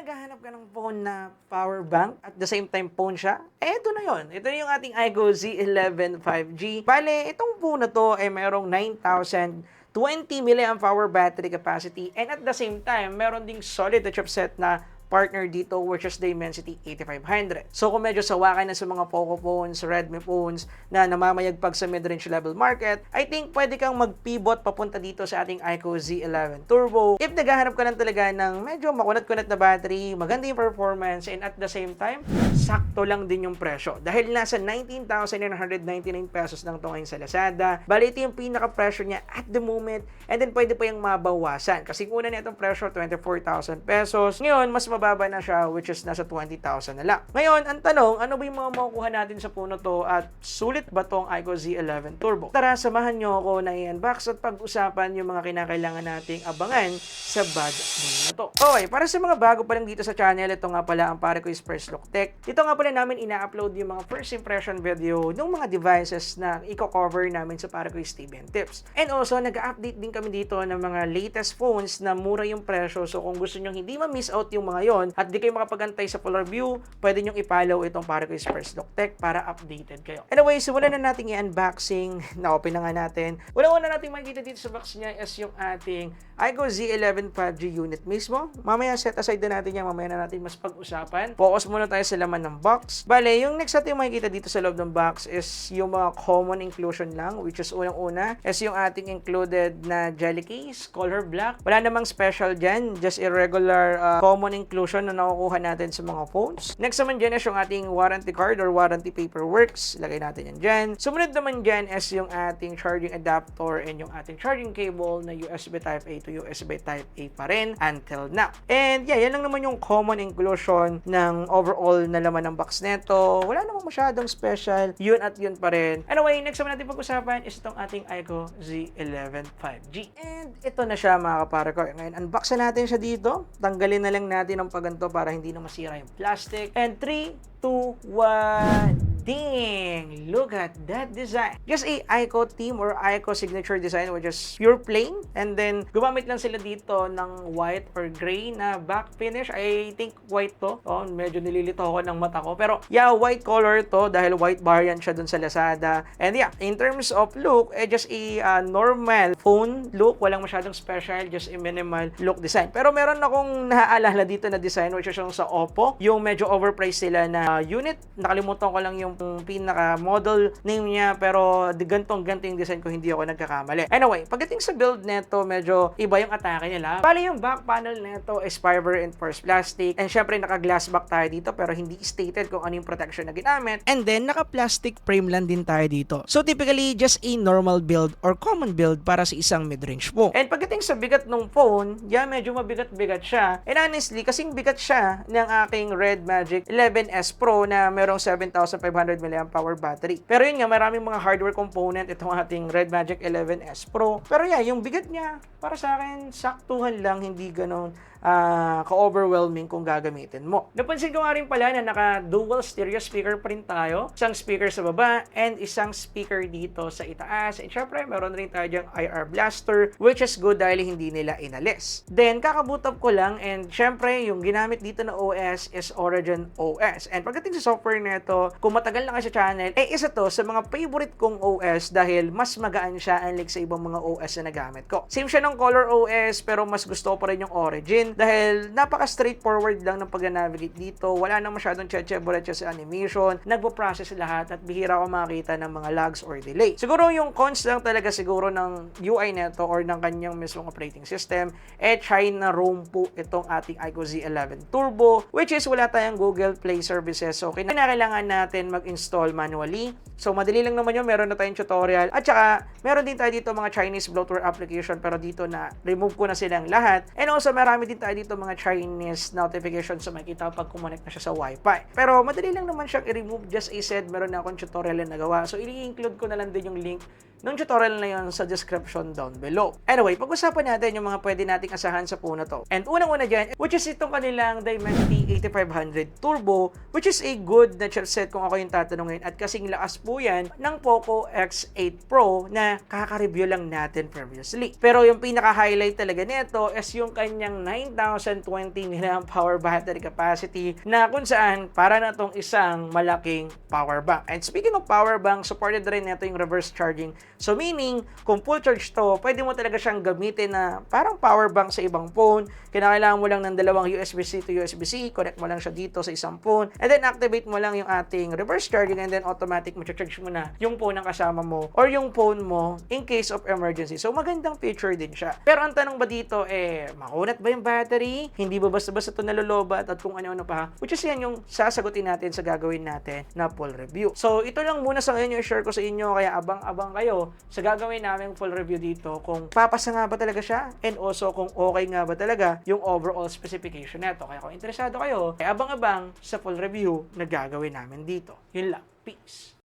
naghahanap ka ng phone na power bank at the same time phone siya, eto na yon. Ito na yung ating iQOO Z11 5G. Bale, itong phone na to ay mayroong 9,020 mAh battery capacity and at the same time, meron ding solid na chipset na partner dito which is Dimensity 8500. So kung medyo sawakan na sa mga Poco phones, Redmi phones na namamayagpag sa mid-range level market, I think pwede kang mag-pivot papunta dito sa ating iQOO Z11 Turbo. If naghahanap ka lang talaga ng medyo makunat-kunat na battery, maganda yung performance, and at the same time, sakto lang din yung presyo. Dahil nasa 19,999 pesos lang ito ngayon sa Lazada. Bali, ito yung pinaka-presyo niya at the moment, and then pwede pa yung mabawasan. Kasi una na itong presyo, 24,000 pesos. Ngayon, mas mababa na siya, which is nasa 20,000 na lang. Ngayon, ang tanong, ano ba yung mga makukuha natin sa puno to at sulit ba tong iQOO Z11 Turbo? Tara, samahan nyo ako na i-unbox at pag-usapan yung mga kinakailangan nating abangan sa budget na to. Okay, para sa mga bago pa lang dito sa channel, ito nga pala ang PareQuiz First Look Tech. Ito nga pala namin ina-upload yung mga first impression video ng mga devices na i-cover namin sa PareQuiz TV and Tips. And also, nag-update din kami dito ng mga latest phones na mura yung presyo. So kung gusto nyo hindi ma-miss out yung mga yon at di kayo makapagantay sa full review, pwede nyo i-follow itong PareQuiz First Look Tech para updated kayo. Anyway, simulan na natin i-unboxing. Na-open na nga natin. Una-una natin makikita dito sa box niya is yung ating iQOO Z11 5G unit mismo. Mamaya set aside na natin yan. Mamaya na natin mas pag-usapan. Focus muna tayo sa laman ng box. Bale, yung next natin makikita dito sa loob ng box is yung mga common inclusion lang, which is unang-una is yung ating included na jelly case, color black. Wala namang special dyan. Just a regular common inclusion na nakukuha natin sa mga phones. Next naman dyan is yung ating warranty card or warranty paperworks. Lagay natin yan dyan. Sumunod naman dyan is yung ating charging adapter and yung ating charging cable na USB Type-A to USB Type-A pa rin until now. And yeah, yan lang naman yung common inclusion ng overall na laman ng box neto. Wala namang masyadong special. Yun at yun pa rin. Anyway, next naman natin pag-usapan is itong ating iQOO Z11 5G. And ito na siya mga kapare ko. Ngayon, unbox na natin siya dito. Tanggalin na lang natin ang paganto para hindi na masira yung plastic. And 3, 2, 1... Ding! Look at that design. Just a iQOO theme or iQOO signature design which is pure plain. And then, gumamit lang sila dito ng white or gray na back finish. I think white to. Oh, medyo nililito ako ng mata ko. Pero, yeah, white color to dahil white variant siya dun sa Lazada. And yeah, in terms of look, just a normal phone look. Walang masyadong special. Just a minimal look design. Pero meron akong naaalala dito na design which is yung sa Oppo. Yung medyo overpriced sila na unit. Nakalimutan ko lang yung pinaka-model name niya pero gantong-ganto yung design ko, hindi ako nagkakamali. Anyway, pagdating sa build neto, medyo iba yung atake nila. Bali yung back panel neto is fiber reinforced plastic and syempre naka-glass back tayo dito pero hindi stated kung ano yung protection na ginamit. And then, naka-plastic frame lang din tayo dito. So typically, just a normal build or common build para sa isang mid-range phone. And pagdating sa bigat ng phone, yeah, medyo mabigat-bigat siya. And honestly, kasing bigat siya ng aking Red Magic 11S Pro na merong 7,500 mAh battery. Pero yun nga, maraming mga hardware component itong ating Red Magic 11S Pro. Pero yeah, yung bigat niya, para sa akin, saktuhan lang, hindi ganon ka-overwhelming kung gagamitin mo. Napansin ko nga rin pala na naka-dual stereo speaker pa rin tayo. Isang speaker sa baba and isang speaker dito sa itaas. And syempre, meron rin tayo dyang IR blaster which is good dahil hindi nila inalis. Then, kakaboot up ko lang and syempre, yung ginamit dito na OS is Origin OS. And pagdating sa software nito, kung matagal na kayo sa channel, isa to sa mga favorite kong OS dahil mas magaan siya unlike sa ibang mga OS na nagamit ko. Same siya ng Color OS pero mas gusto ko pa rin yung Origin dahil napaka-straightforward lang ng pag-navigate dito. Wala nang masyadong cheche-boreche sa animation. Nagpo-process lahat at bihira ko makita ng mga lags or delay. Siguro yung cons lang talaga siguro ng UI neto or ng kanyang mismong operating system, China ROM po itong ating iQOO Z11 Turbo which is wala tayong Google Play services. So, kailangan natin mag-install manually. So, madali lang naman yun. Meron na tayong tutorial. At saka, meron din tayo dito mga Chinese bloatware application pero dito na remove ko na silang lahat. And also, marami din tayo dito mga Chinese notifications sa makikita pag kumonect na siya sa Wi-Fi. Pero madali lang naman siyang i-remove. Just as I said, meron na akong tutorial na nagawa. So, i-include ko na lang din yung link ng tutorial na yon sa description down below. Anyway, pag-usapan natin yung mga pwede nating asahan sa phone na to. And unang-una dyan, which is itong kanilang Dimensity 8500 Turbo, which is a good na chipset kung ako yung tatanungin, at kasing lakas po yan ng Poco X8 Pro na kaka-review lang natin previously. Pero yung pinaka-highlight talaga nito is yung kanyang 9,020 mAh battery capacity na kung saan para na tong isang malaking power bank. And speaking of power bank, supported rin nito yung reverse charging. So meaning, kung full charge to, pwede mo talaga siyang gamitin na parang power bank sa ibang phone. Kinakailangan mo lang ng dalawang USB-C to USB-C, connect mo lang siya dito sa isang phone, and then activate mo lang yung ating reverse charging, and then automatic ma-charge mo na yung phone ng kasama mo or yung phone mo in case of emergency. So magandang feature din siya. Pero ang tanong ba dito, makunat ba yung battery? Hindi ba basta-basta ito nalolobat at kung ano-ano pa? Which is yan yung sasagutin natin sa gagawin natin na full review. So ito lang muna sa ngayon yung share ko sa inyo, kaya abang-abang kayo sa gagawin namin full review dito kung papasa nga ba talaga siya, and also kung okay nga ba talaga yung overall specification neto. Kaya kung interesado kayo, abang-abang sa full review na gagawin namin dito. Yun lang. Peace.